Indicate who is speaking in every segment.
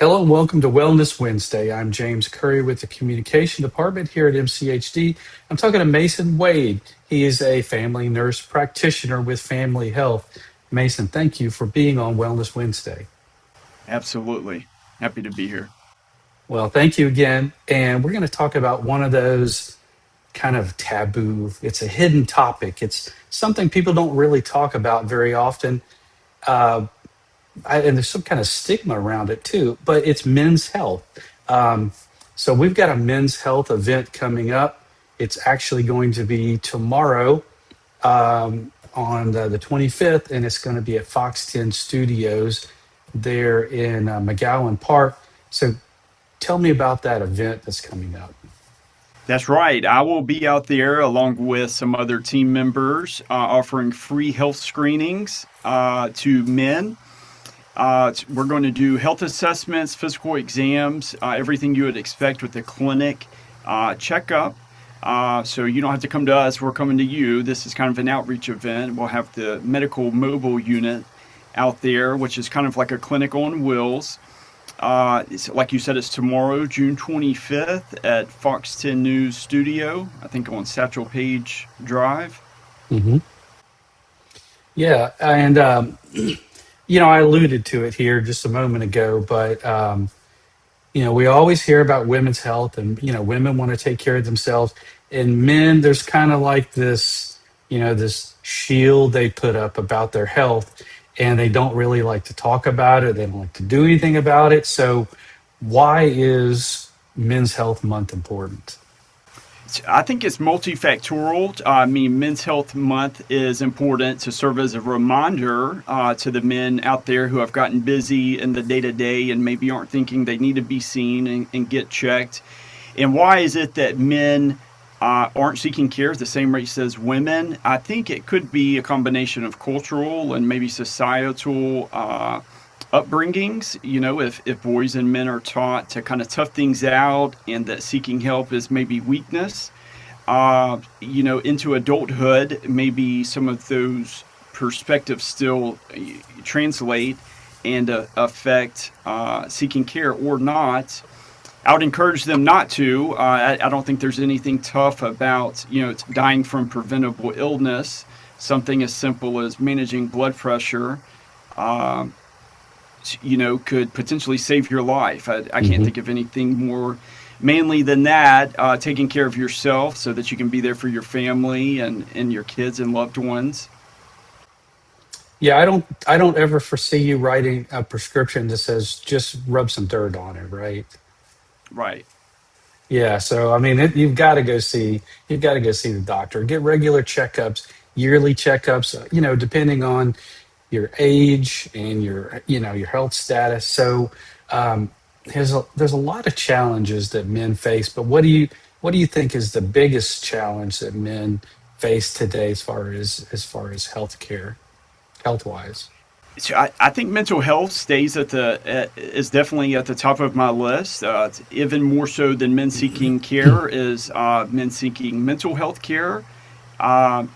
Speaker 1: Hello and welcome to Wellness Wednesday. I'm James Currie with the Communication Department here at MCHD. I'm talking to Mason Wade. He is a family nurse practitioner with Family Health. Mason, thank you for being on Wellness Wednesday.
Speaker 2: Absolutely. Happy to be here.
Speaker 1: Well, thank you again. And we're going to talk about one of those kind of taboo, it's a hidden topic. It's something people don't really talk about very often. Uh, and there's some kind of stigma around it too, but it's men's health. Um, so we've got a men's health event coming up. It's actually going to be tomorrow on the 25th, and it's going to be at FOX10 Studios there in McGowan Park. So tell me about that event that's coming up.
Speaker 2: That's right. I will be out there along with some other team members offering free health screenings to men. We're going to do health assessments, physical exams, everything you would expect with the clinic checkup. So you don't have to come to us, we're coming to you. This is kind of an outreach event. We'll have the medical mobile unit out there, which is kind of like a clinic on wheels. It's, like you said, it's tomorrow, June 25th at FOX10 News Studio, I think on Satchel Paige Drive.
Speaker 1: hmm Yeah, and I alluded to it here just a moment ago, but we always hear about women's health, and women want to take care of themselves, and men, there's kind of like this shield they put up about their health, and they don't really like to talk about it. They don't like to do anything about it. So, why is Men's Health Month important?
Speaker 2: I think it's multifactorial. I mean, Men's Health Month is important to serve as a reminder to the men out there who have gotten busy in the day to day and maybe aren't thinking they need to be seen and get checked. And why is it that men aren't seeking care at the same rates as women? I think it could be a combination of cultural and maybe societal upbringings. If boys and men are taught to kind of tough things out and that seeking help is maybe weakness, into adulthood, maybe some of those perspectives still translate and affect seeking care or not. I would encourage them not to. I don't think there's anything tough about, dying from preventable illness. Something as simple as managing blood pressure, uh, could potentially save your life. I can't
Speaker 1: hmm
Speaker 2: think of anything more manly than that, taking care of yourself so that you can be there for your family and your kids and loved ones.
Speaker 1: Yeah, I don't ever foresee you writing a prescription that says just rub some dirt on it, right?
Speaker 2: Right.
Speaker 1: Yeah, so I mean, you've got to go see the doctor. Get regular checkups, yearly checkups. Depending on your age and your health status. So um, there's a lot of challenges that men face. But what do you think is the biggest challenge that men face today, as far as health wise?
Speaker 2: So I think mental health stays is definitely at the top of my list. It's even more so than men seeking care is men seeking mental health care.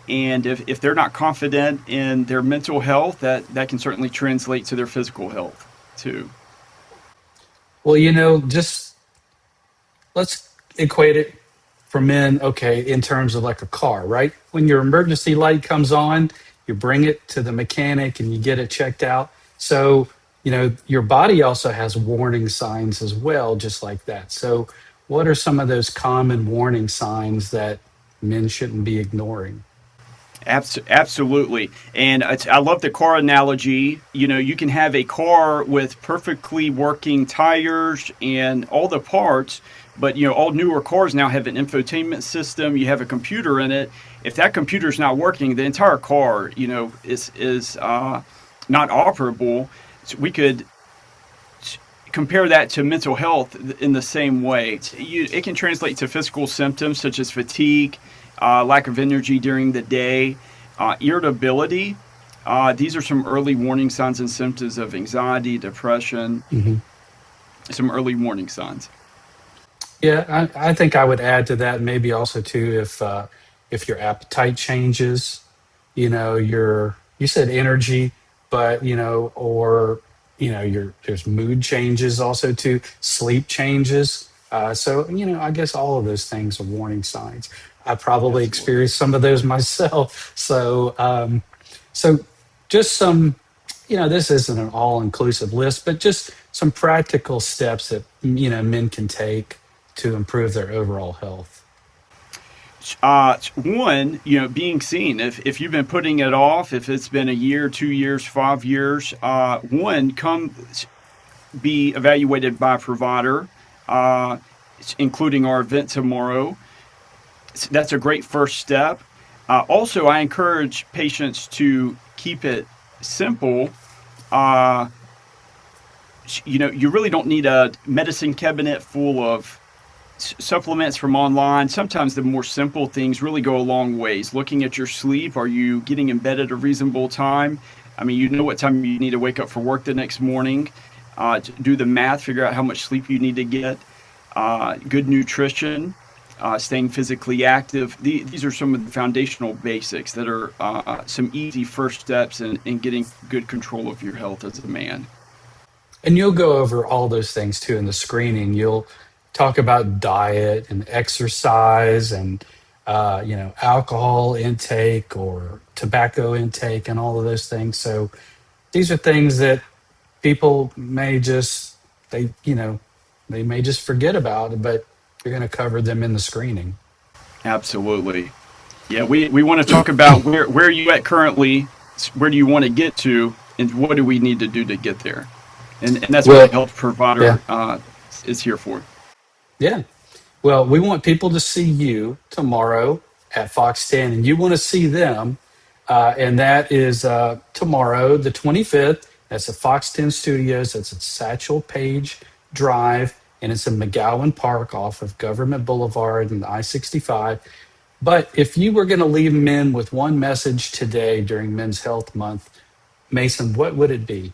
Speaker 2: And if they're not confident in their mental health, that can certainly translate to their physical health too.
Speaker 1: Well, just let's equate it for men, okay, in terms of like a car, right? When your emergency light comes on, you bring it to the mechanic and you get it checked out. So, your body also has warning signs as well, just like that. So, what are some of those common warning signs that men shouldn't be ignoring?
Speaker 2: Absolutely. And I love the car analogy. You can have a car with perfectly working tires and all the parts, but all newer cars now have an infotainment system. You have a computer in it. If that computer is not working, the entire car, is not operable. So we could compare that to mental health in the same way. It can translate to physical symptoms such as fatigue, lack of energy during the day, irritability. These are some early warning signs and symptoms of anxiety, depression,
Speaker 1: Mhm.
Speaker 2: some early warning signs.
Speaker 1: Yeah, I think I would add to that maybe also too if your appetite changes, you said energy, but or there's mood changes also too, sleep changes. So I guess all of those things are warning signs. I probably
Speaker 2: Absolutely.
Speaker 1: experienced some of those myself. So just some, this isn't an all-inclusive list, but just some practical steps that men can take to improve their overall health.
Speaker 2: One, being seen. If you've been putting it off, if it's been a year, 2 years, 5 years, one, come be evaluated by a provider, uh, including our event tomorrow. That's a great first step. Also, I encourage patients to keep it simple. Uh, you really don't need a medicine cabinet full of supplements from online. Sometimes the more simple things really go a long ways. Looking at your sleep, are you getting in bed at a reasonable time? I mean, you know what time you need to wake up for work the next morning. Do the math, figure out how much sleep you need to get. Good nutrition, staying physically active. These are some of the foundational basics that are some easy first steps in getting good control of your health as a man.
Speaker 1: And you'll go over all those things too in the screening. You'll talk about diet and exercise and alcohol intake or tobacco intake and all of those things. So these are things that people may just they may just forget about, but you're going to cover them in the screening.
Speaker 2: Absolutely. Yeah, we want to talk about where you at currently, where do you want to get to, and what do we need to do to get there. And that's what a
Speaker 1: Well,
Speaker 2: health
Speaker 1: yeah,
Speaker 2: provider is here for.
Speaker 1: yeah. Well, we want people to see you tomorrow at Fox 10, and you want to see them. And that is tomorrow, the 25th. That's at Fox 10 Studios. That's at Satchel Page Drive, and it's in McGowan Park off of Government Boulevard and I-65. But if you were going to leave men with one message today during Men's Health Month, Mason, what would it be?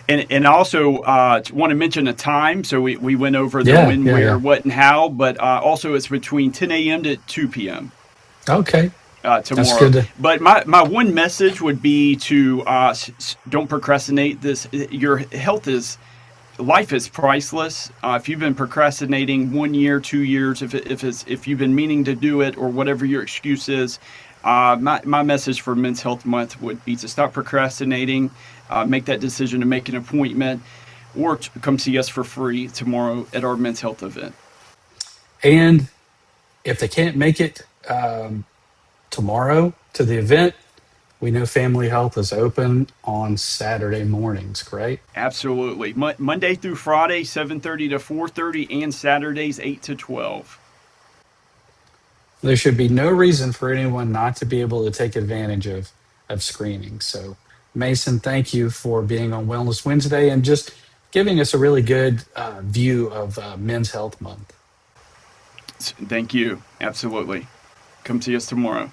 Speaker 2: And I also want to mention a time. So we went over the
Speaker 1: Yeah,
Speaker 2: when,
Speaker 1: yeah,
Speaker 2: where,
Speaker 1: yeah.
Speaker 2: what, and how, but also it's between 10 a.m. to 2 p.m.
Speaker 1: Okay, that's
Speaker 2: Tomorrow.
Speaker 1: good.
Speaker 2: But my one message would be to don't procrastinate this. Your health is life is priceless. If you've been procrastinating 1 year, 2 years, if you've been meaning to do it or whatever your excuse is, my message for Men's Health Month would be to stop procrastinating, make that decision to make an appointment, or to come see us for free tomorrow at our men's health event.
Speaker 1: And if they can't make it tomorrow to the event, we know Family Health is open on Saturday mornings, correct?
Speaker 2: Absolutely, Monday through Friday, 7:30 to 4:30, and Saturdays 8 to 12.
Speaker 1: There should be no reason for anyone not to be able to take advantage of screening. So, Mason, thank you for being on Wellness Wednesday and just giving us a really good view of Men's Health Month.
Speaker 2: Thank you. Absolutely. Come see us tomorrow.